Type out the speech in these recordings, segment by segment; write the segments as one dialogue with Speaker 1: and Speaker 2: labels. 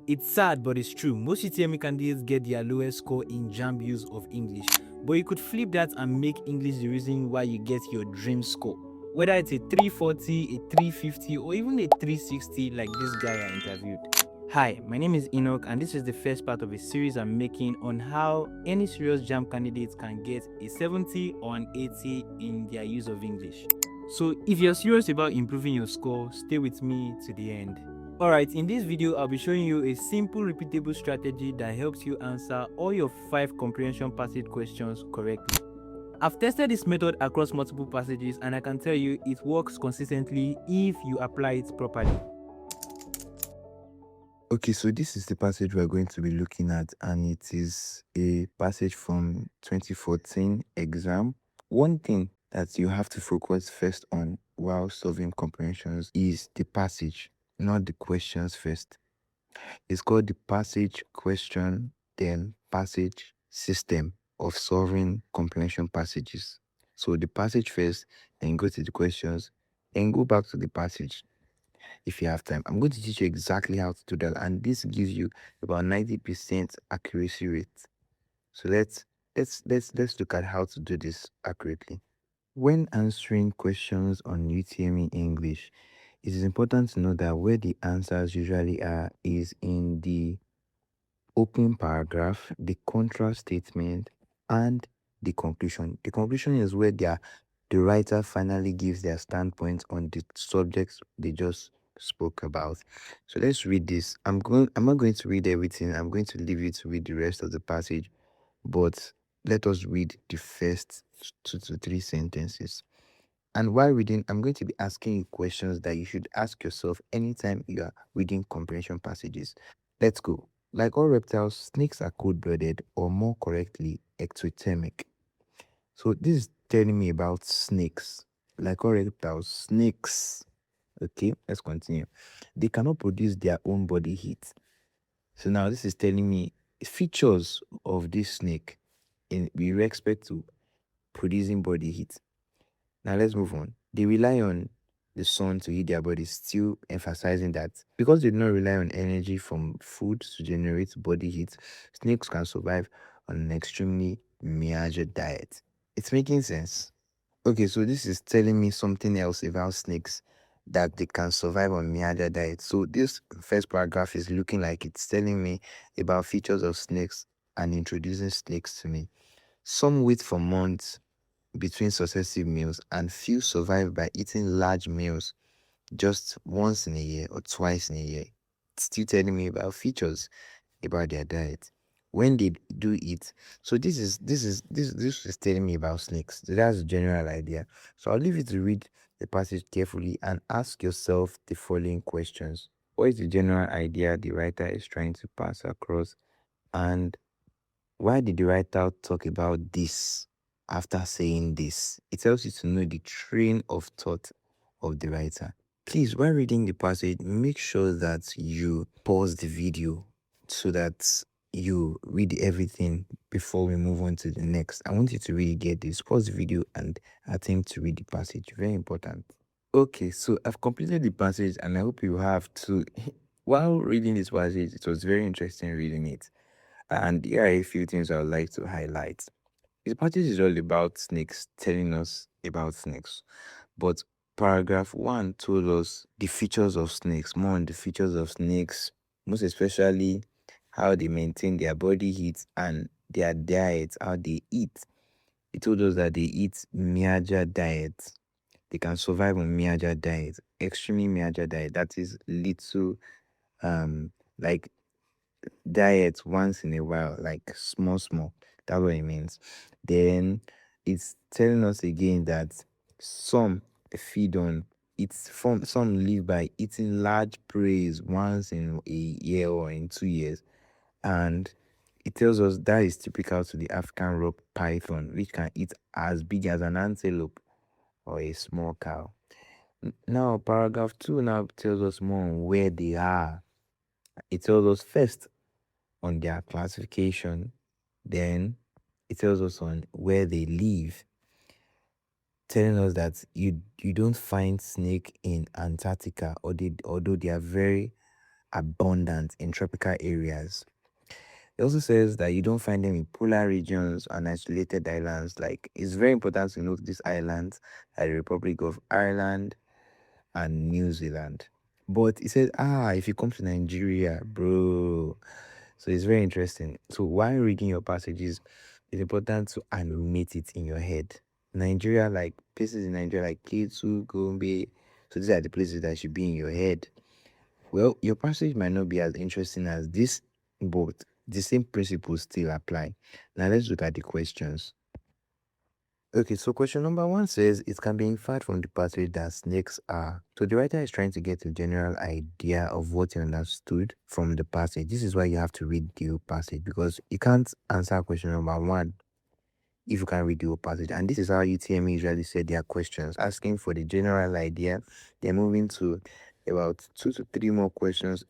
Speaker 1: It's sad, but it's true. Most UTME candidates get their lowest score in JAMB use of English, but you could flip that and make English the reason why you get your dream score. Whether it's a 340, a 350, or even a 360 like this guy I interviewed. Hi, my name is Enoch, and this is the first part of a series I'm making on how any serious JAMB candidates can get a 70 or an 80 in their use of English. So if you're serious about improving your score, stay with me to the end. Alright, in this video, I'll be showing you a simple repeatable strategy that helps you answer all your 5 comprehension passage questions correctly. I've tested this method across multiple passages and I can tell you it works consistently if you apply it properly.
Speaker 2: Okay, so this is the passage we're going to be looking at, and it is a passage from 2014 exam. One thing that you have to focus first on while solving comprehensions is the passage, not the questions first. It's called the passage question, then passage system of solving comprehension passages. So the passage first, then go to the questions, then go back to the passage. If you have time, I'm going to teach you exactly how to do that, and this gives you about 90% accuracy rate. So let's look at how to do this accurately. When answering questions on UTME English, it is important to know that where the answers usually are is in the opening paragraph, the contrast statement, and the conclusion. The conclusion is where the writer finally gives their standpoint on the subjects they just spoke about. So let's read this. I'm not going to read everything. I'm going to leave you to read the rest of the passage, but let us read the first 2 to 3 sentences. And while reading, I'm going to be asking you questions that you should ask yourself anytime you are reading comprehension passages. Let's go. Like all reptiles, snakes are cold-blooded, or more correctly, ectothermic. So this is telling me about snakes. Like all reptiles, snakes. Okay, let's continue. They cannot produce their own body heat. So now this is telling me features of this snake in with respect to producing body heat. Now let's move on. They rely on the sun to heat their bodies, still emphasizing that because they do not rely on energy from food to generate body heat, snakes can survive on an extremely measured diet. It's making sense. Okay, so this is telling me something else about snakes, that they can survive on meager diet. So this first paragraph is looking like it's telling me about features of snakes and introducing snakes to me. Some wait for months between successive meals, and few survive by eating large meals just once in a year or twice in a year. It's still telling me about features about their diet when they do eat. So this is telling me about snakes. So that's the general idea. So I'll leave you to read the passage carefully and ask yourself the following questions. What is the general idea the writer is trying to pass across, and why did the writer talk about this after saying this? It helps you to know the train of thought of the writer. Please, while reading the passage, make sure that you pause the video so that you read everything before we move on to the next. I want you to really get this. Pause the video and attempt to read the passage. Very important. Okay, so I've completed the passage and I hope you have too. While reading this passage, it was very interesting reading it. And here are a few things I would like to highlight. The passage is all about snakes, telling us about snakes. But paragraph 1 told us the features of snakes, more on the features of snakes, most especially how they maintain their body heat and their diet, how they eat. It told us that they eat meager diet. They can survive on meager diet, extremely meager diet. That is little, like diet once in a while, like small. That's what it means. Then it's telling us again that some feed on it's from some live by eating large prey once in a year or in 2 years. And it tells us that is typical to the African rock python, which can eat as big as an antelope or a small cow. Now, paragraph 2 now tells us more on where they are. It tells us first on their classification, then it tells us on where they live, telling us that you don't find snake in Antarctica, although they are very abundant in tropical areas. It also says that you don't find them in polar regions and isolated islands. Like, it's very important to note these islands are the Republic of Ireland and New Zealand. But it says, if you come to Nigeria, bro. So it's very interesting. So while reading your passages, it's important to animate it in your head. Nigeria, like places in Nigeria like Ketu, Gombe. So these are the places that should be in your head. Well, your passage might not be as interesting as this, but the same principles still apply. Now let's look at the questions. Okay, so question number 1 says it can be inferred from the passage that snakes are. So the writer is trying to get a general idea of what he understood from the passage. This is why you have to read the whole passage, because you can't answer question number 1 if you can't read the whole passage. And this is how UTME usually set their questions, asking for the general idea. They're moving to about 2 to 3 more questions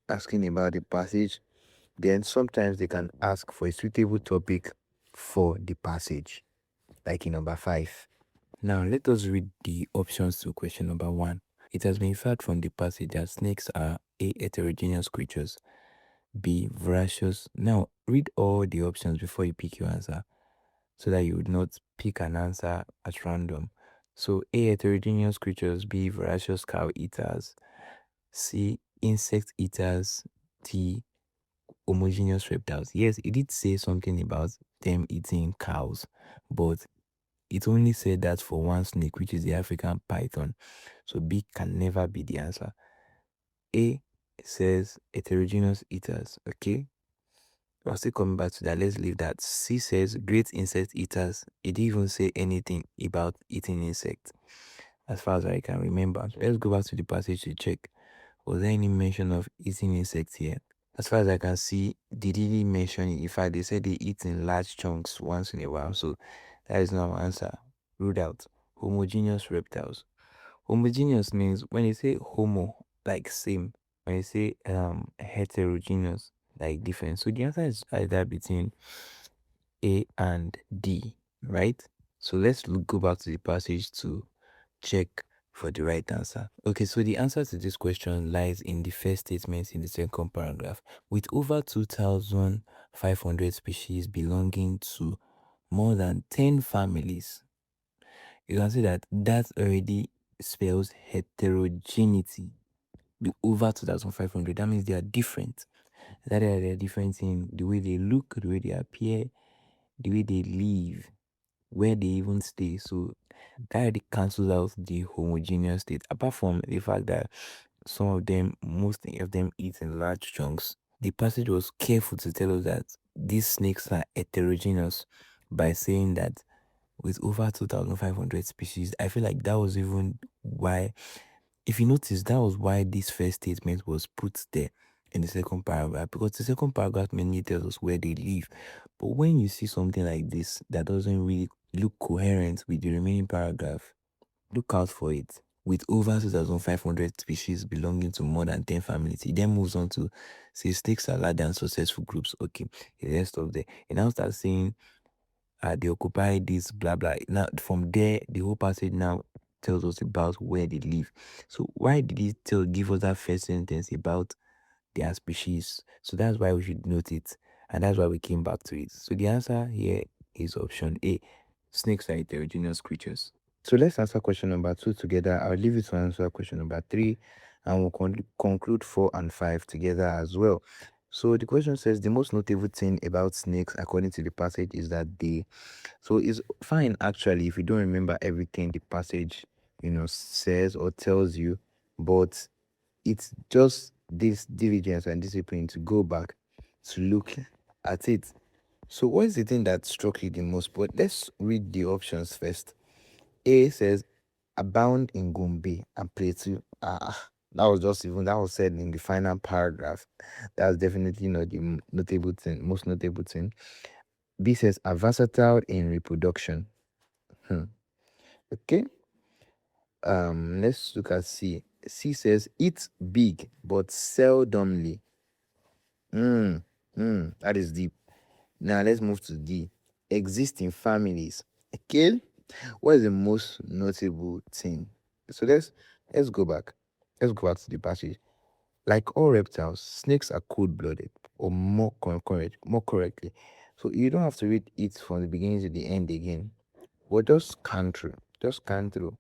Speaker 2: asking about the passage. Then sometimes they can ask for a suitable topic for the passage, like in number 5. Now let us read the options to question number 1. It has been inferred from the passage that snakes are A. Heterogeneous creatures, B. Voracious. Now read all the options before you pick your answer, so that you would not pick an answer at random. So A. Heterogeneous creatures, B. Voracious cow eaters, C. Insect eaters, D. Homogeneous reptiles. Yes, it did say something about them eating cows, but it only said that for one snake, which is the African python. So B can never be the answer. A says heterogeneous eaters. Okay, I'll still coming back to that. Let's leave that. C says great insect eaters. It didn't even say anything about eating insects, as far as I can remember. So let's go back to the passage to check. Was there any mention of eating insects here? As far as I can see, they didn't mention it. In fact, they said they eat in large chunks once in a while. So that is not our answer. Ruled out. Homogeneous reptiles. Homogeneous means when you say homo, like same. When you say heterogeneous, like different. So the answer is either between A and D, right? So let's go back to the passage to check for the right answer. Okay, so the answer to this question lies in the first statement in the second paragraph. With over 2,500 species belonging to more than 10 families, you can see that already spells heterogeneity. With over 2,500, that means they are different. That they are different in the way they look, the way they appear, the way they live, where they even stay. So that already cancels out the homogeneous state, apart from the fact that some of them, most of them eat in large chunks. The passage was careful to tell us that these snakes are heterogeneous by saying that with over 2,500 species. I feel like that was even why, if you notice, that was why this first statement was put there in the second paragraph, because the second paragraph mainly tells us where they live. But when you see something like this that doesn't really look coherent with the remaining paragraph, look out for it. With over 2,500 species belonging to more than 10 families, he then moves on to say snakes are large and successful groups. Okay, let's stop there. He now starts saying they occupy this blah blah. Now from there, the whole passage now tells us about where they live. So why did he give us that first sentence about their species? So that's why we should note it, and that's why we came back to it. So the answer here is option A. Snakes are heterogeneous creatures. So let's answer question number 2 together. I'll leave you to answer question number 3, and we'll conclude 4 and 5 together as well. So the question says the most notable thing about snakes, according to the passage, is that they. So it's fine actually if you don't remember everything the passage, says or tells you, but it's just this diligence and discipline to go back to look at it. So what is the thing that struck you the most? But let's read the options first. A says abound in Gombe and Plateau. That was said in the final paragraph. That's definitely not the notable thing, most notable thing. B says are versatile in reproduction. Okay. Let's look at C. C says eat big but seldomly. That is deep. Now let's move to D. Exist in families. Okay. What is the most notable thing? So let's go back. Let's go back to the passage. Like all reptiles, snakes are cold-blooded, or more correctly. So you don't have to read it from the beginning to the end again. But just scan through. Just scan through.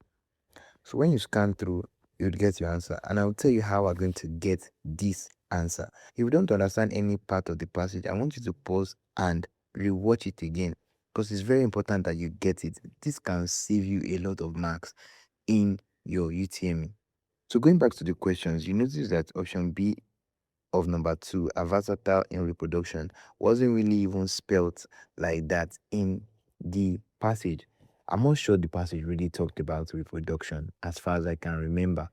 Speaker 2: So when you scan through, you'll get your answer. And I'll tell you how we're going to get this answer. If you don't understand any part of the passage, I want you to pause and rewatch it again. Because it's very important that you get it. This can save you a lot of marks in your UTME. So going back to the questions, you notice that option B of number 2, are versatile in reproduction, wasn't really even spelt like that in the passage. I'm not sure the passage really talked about reproduction as far as I can remember.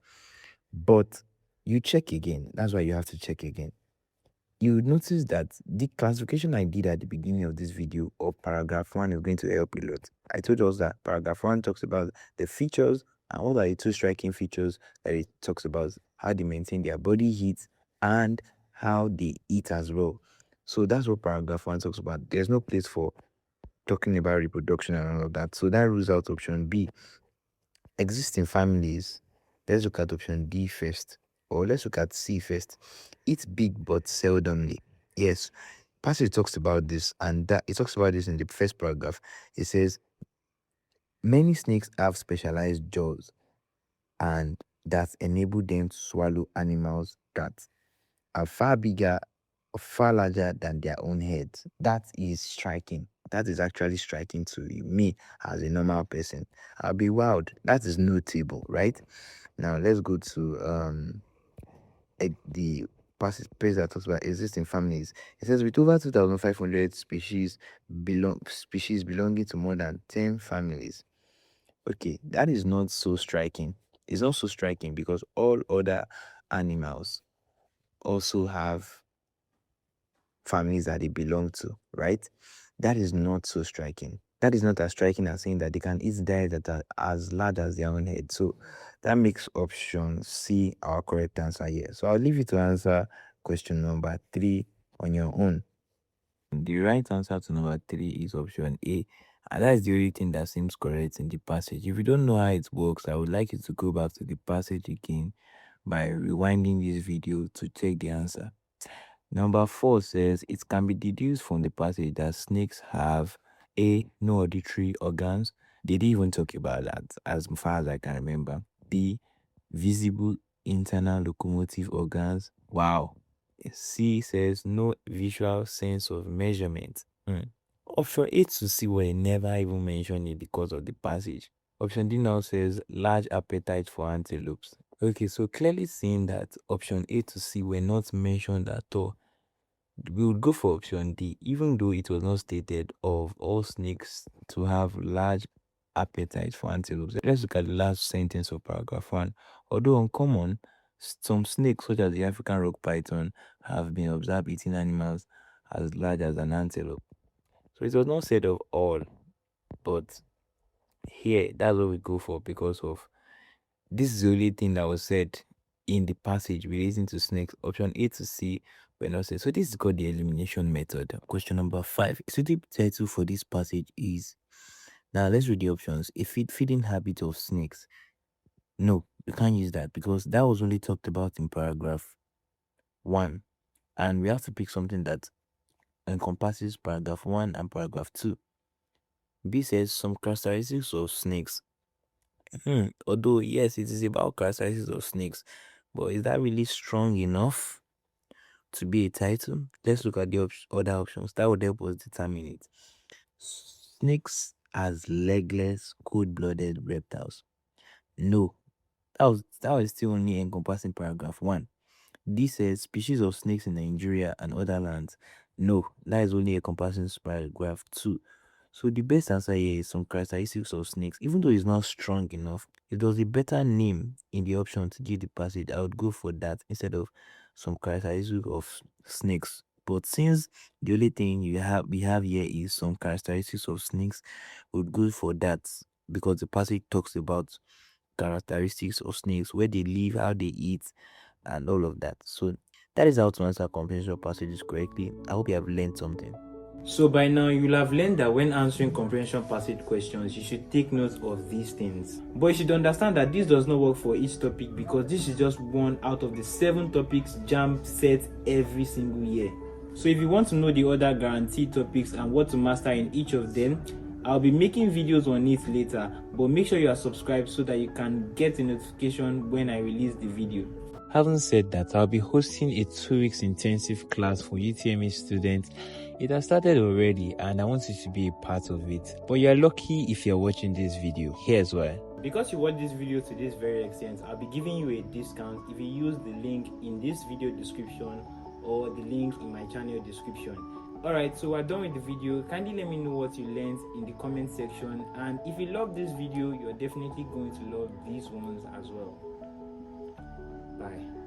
Speaker 2: But you check again. That's why you have to check again. You notice that the classification I did at the beginning of this video of paragraph 1 is going to help a lot. I told us that paragraph 1 talks about the features and what are the two striking features that it talks about, how they maintain their body heat and how they eat as well. So that's what paragraph 1 talks about. There's no place for talking about reproduction and all of that. So that rules out option B. Existing families. Let's look at option D first. Or let's look at C first. It's big but seldomly. Yes, passage talks about this, and that it talks about this in the first paragraph. It says many snakes have specialized jaws and that enable them to swallow animals that are far bigger or far larger than their own heads. That is striking. That is actually striking to me as a normal person. I'll be wowed. That is notable, right? Now let's go to the passage page that talks about existing families. It says with over 2,500 species belonging to more than 10 families. Okay, that is not so striking. It's not so striking because all other animals also have families that they belong to, right? That is not so striking. That is not as striking as saying that they can eat diets that are as large as their own head. So that makes option C our correct answer here. So I'll leave you to answer question number 3 on your own. The right answer to number 3 is option A. And that is the only thing that seems correct in the passage. If you don't know how it works, I would like you to go back to the passage again by rewinding this video to check the answer. Number 4 says it can be deduced from the passage that snakes have A. No auditory organs. They didn't even talk about that as far as I can remember. B. Visible internal locomotive organs. Wow. C says no visual sense of measurement. Option A to C were never even mentioned it because of the passage. Option D now says large appetite for antelopes. Okay, so clearly seeing that option A to C were not mentioned at all, we would go for option D, even though it was not stated of all snakes to have large appetite for antelopes. Let's look at the last sentence of paragraph 1. Although uncommon, some snakes, such as the African rock python, have been observed eating animals as large as an antelope. So it was not said of all, but here, that's what we go for because of this is the only thing that was said in the passage relating to snakes. Option A to C were not said. So this is called the elimination method. Question number 5. So the title for this passage is, now let's read the options. A feeding habit of snakes. No, you can't use that because that was only talked about in paragraph 1. And we have to pick something that encompasses paragraph 1 and paragraph 2. B says some characteristics of snakes. Although, yes, it is about characteristics of snakes, but is that really strong enough to be a title? Let's look at the other options. That would help us determine it. Snakes as legless, cold-blooded reptiles. No, that was still only encompassing paragraph 1. This says species of snakes in Nigeria and other lands. No, that is only encompassing paragraph 2. So the best answer here is some characteristics of snakes. Even though it's not strong enough, if there was a better name in the option to give the passage, I would go for that instead of some characteristics of snakes. But since the only thing we have here is some characteristics of snakes, we would go for that because the passage talks about characteristics of snakes, where they live, how they eat, and all of that. So that is how to answer comprehension passages correctly. I hope you have learned something.
Speaker 1: So by now you'll have learned that when answering comprehension passage questions, you should take note of these things. But you should understand that this does not work for each topic, because this is just one out of the 7 topics JAMB sets every single year. So if you want to know the other guaranteed topics and what to master in each of them, I'll be making videos on it later, but make sure you are subscribed so that you can get a notification when I release the video. Having said that, I'll be hosting a 2 weeks intensive class for UTME students. It has started already and I want you to be a part of it. But you're lucky if you're watching this video. Here's why. Because you watch this video to this very extent, I'll be giving you a discount if you use the link in this video description or the link in my channel description. Alright, so we're done with the video. Kindly let me know what you learned in the comment section, and if you love this video, you're definitely going to love these ones as well. Bye.